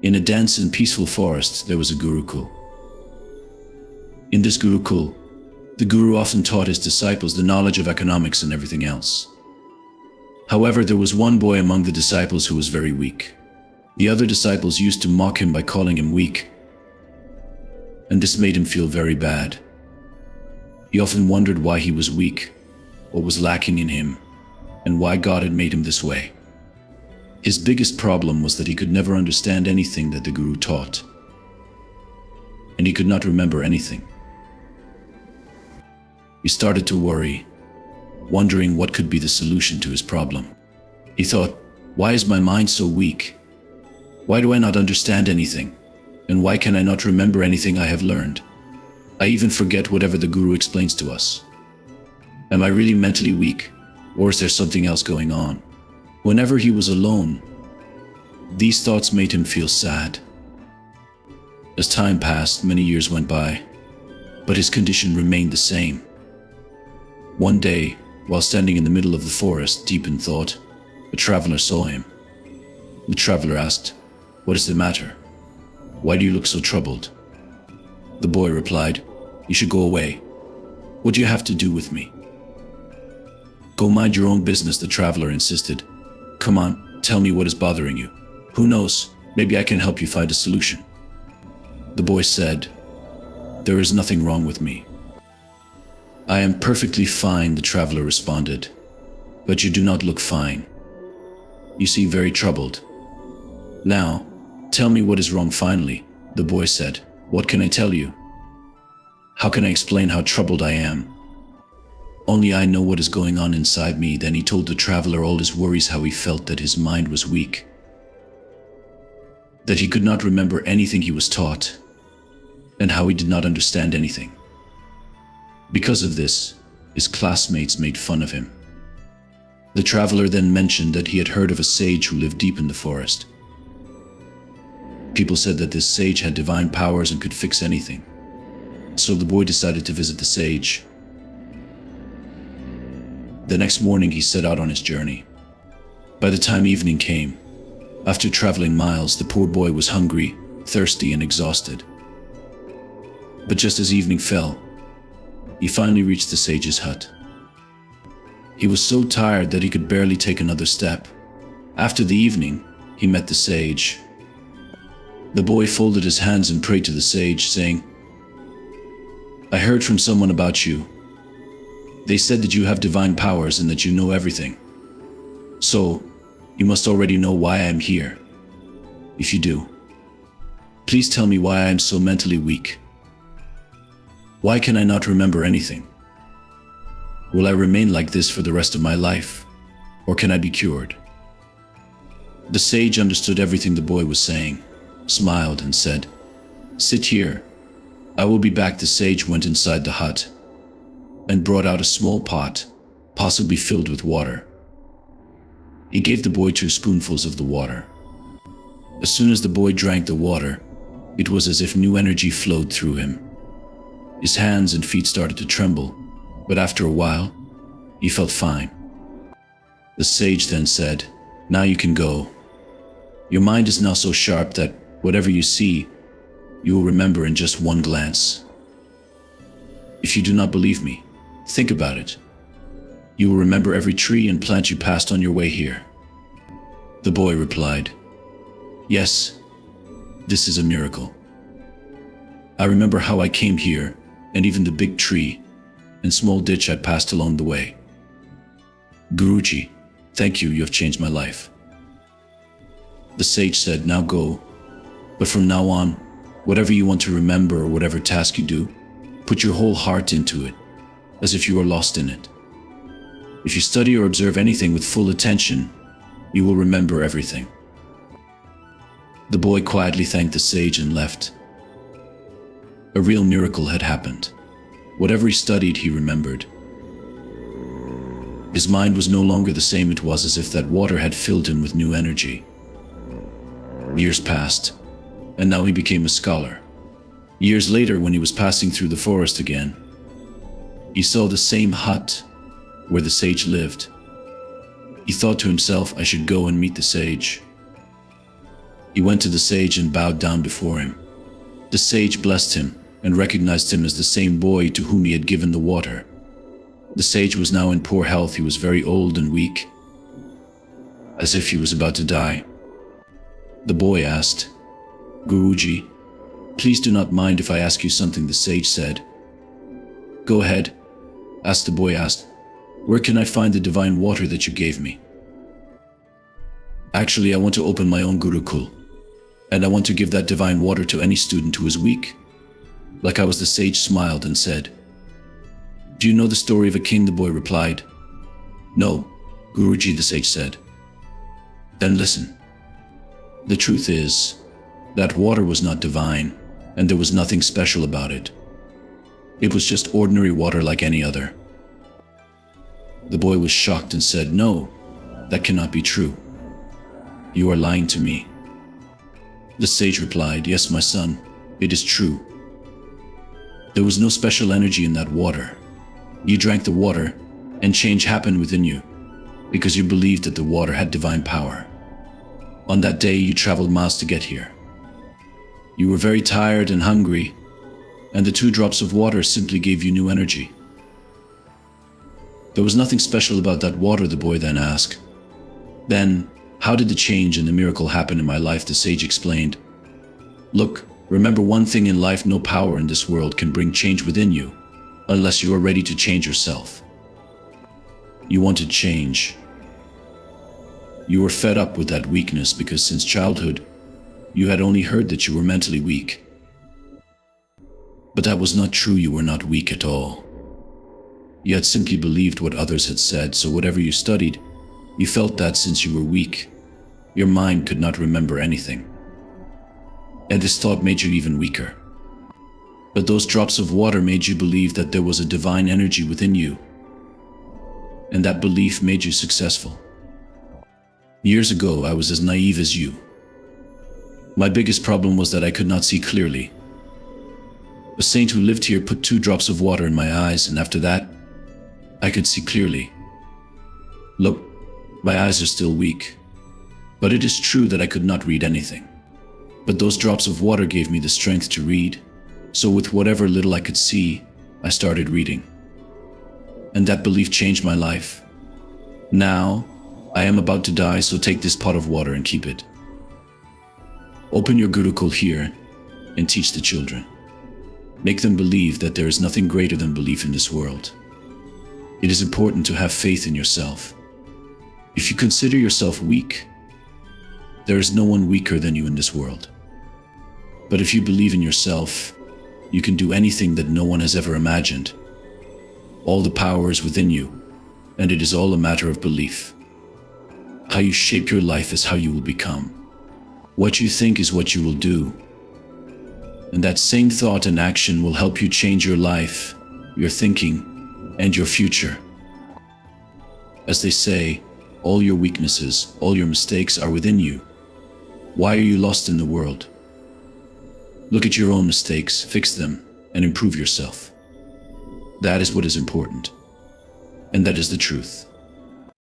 In a dense and peaceful forest, there was a gurukul. In this gurukul, the guru often taught his disciples the knowledge of economics and everything else. However, there was one boy among the disciples who was very weak. The other disciples used to mock him by calling him weak, and this made him feel very bad. He often wondered why he was weak, what was lacking in him, and why God had made him this way. His biggest problem was that he could never understand anything that the guru taught, and he could not remember anything. He started to worry, wondering what could be the solution to his problem. He thought, why is my mind so weak? Why do I not understand anything? And why can I not remember anything I have learned? I even forget whatever the guru explains to us. Am I really mentally weak, or is there something else going on? Whenever he was alone, these thoughts made him feel sad. As time passed, many years went by, but his condition remained the same. One day, while standing in the middle of the forest, deep in thought, a traveler saw him. The traveler asked, "What is the matter? Why do you look so troubled?" The boy replied, "You should go away. What do you have to do with me?" "Go mind your own business," the traveler insisted. "Come on, tell me what is bothering you. Who knows, maybe I can help you find a solution." The boy said, "There is nothing wrong with me." "I am perfectly fine," the traveler responded. "But you do not look fine. You seem very troubled. Now, tell me what is wrong finally," the boy said. "What can I tell you? How can I explain how troubled I am? Only I know what is going on inside me." Then he told the traveler all his worries, how he felt that his mind was weak, that he could not remember anything he was taught, and how he did not understand anything. Because of this, his classmates made fun of him. The traveler then mentioned that he had heard of a sage who lived deep in the forest. People said that this sage had divine powers and could fix anything. So the boy decided to visit the sage. The next morning he set out on his journey. By the time evening came, after traveling miles, the poor boy was hungry, thirsty, and exhausted. But just as evening fell, he finally reached the sage's hut. He was so tired that he could barely take another step. After the evening, he met the sage. The boy folded his hands and prayed to the sage, saying, "I heard from someone about you. They said that you have divine powers and that you know everything. So, you must already know why I am here. If you do, please tell me why I am so mentally weak. Why can I not remember anything? Will I remain like this for the rest of my life, or can I be cured?" The sage understood everything the boy was saying, smiled, and said, "Sit here. I will be back." The sage went inside the hut and brought out a small pot, possibly filled with water. He gave the boy 2 spoonfuls of the water. As soon as the boy drank the water, it was as if new energy flowed through him. His hands and feet started to tremble, but after a while, he felt fine. The sage then said, "Now you can go. Your mind is now so sharp that whatever you see, you will remember in just one glance. If you do not believe me, think about it. You will remember every tree and plant you passed on your way here." The boy replied, "Yes, this is a miracle. I remember how I came here, and even the big tree and small ditch I passed along the way. Guruji, thank you, you have changed my life." The sage said, "Now go, but from now on, whatever you want to remember or whatever task you do, put your whole heart into it, as if you are lost in it. If you study or observe anything with full attention, you will remember everything." The boy quietly thanked the sage and left. A real miracle had happened. Whatever he studied, he remembered. His mind was no longer the same. It was as if that water had filled him with new energy. Years passed, and now he became a scholar. Years later, when he was passing through the forest again, he saw the same hut where the sage lived. He thought to himself, "I should go and meet the sage." He went to the sage and bowed down before him. The sage blessed him and recognized him as the same boy to whom he had given the water. The sage was now in poor health. He was very old and weak, as if he was about to die. The boy asked, "Guruji, please do not mind if I ask you something," the sage said. "Go ahead," the boy asked. "Where can I find the divine water that you gave me?" "Actually, I want to open my own Gurukul, and I want to give that divine water to any student who is weak." Like I was, the sage smiled and said, "Do you know the story of a king?" The boy replied. "No, Guruji," the sage said. "Then listen. The truth is, that water was not divine, and there was nothing special about it. It was just ordinary water like any other." The boy was shocked and said, "No, that cannot be true. You are lying to me." The sage replied, "Yes, my son, it is true. There was no special energy in that water. You drank the water, and change happened within you, because you believed that the water had divine power. On that day, you traveled miles to get here. You were very tired and hungry, and the 2 drops of water simply gave you new energy." "There was nothing special about that water," the boy then asked. "Then, how did the change and the miracle happen in my life?" the sage explained. "Look, remember one thing in life: no power in this world can bring change within you, unless you are ready to change yourself. You wanted change. You were fed up with that weakness because since childhood, you had only heard that you were mentally weak. But that was not true. You were not weak at all. You had simply believed what others had said, so whatever you studied, you felt that since you were weak, your mind could not remember anything. And this thought made you even weaker. But those drops of water made you believe that there was a divine energy within you, and that belief made you successful. Years ago, I was as naive as you. My biggest problem was that I could not see clearly. A saint who lived here put 2 drops of water in my eyes, and after that, I could see clearly. Look, my eyes are still weak, but it is true that I could not read anything. But those drops of water gave me the strength to read, so with whatever little I could see, I started reading. And that belief changed my life. Now, I am about to die, so take this pot of water and keep it. Open your Gurukul here and teach the children. Make them believe that there is nothing greater than belief in this world. It is important to have faith in yourself. If you consider yourself weak, there is no one weaker than you in this world. But if you believe in yourself, you can do anything that no one has ever imagined. All the power is within you, and it is all a matter of belief. How you shape your life is how you will become. What you think is what you will do. And that same thought and action will help you change your life, your thinking, and your future. As they say, all your weaknesses, all your mistakes are within you. Why are you lost in the world? Look at your own mistakes, fix them, and improve yourself. That is what is important. And that is the truth.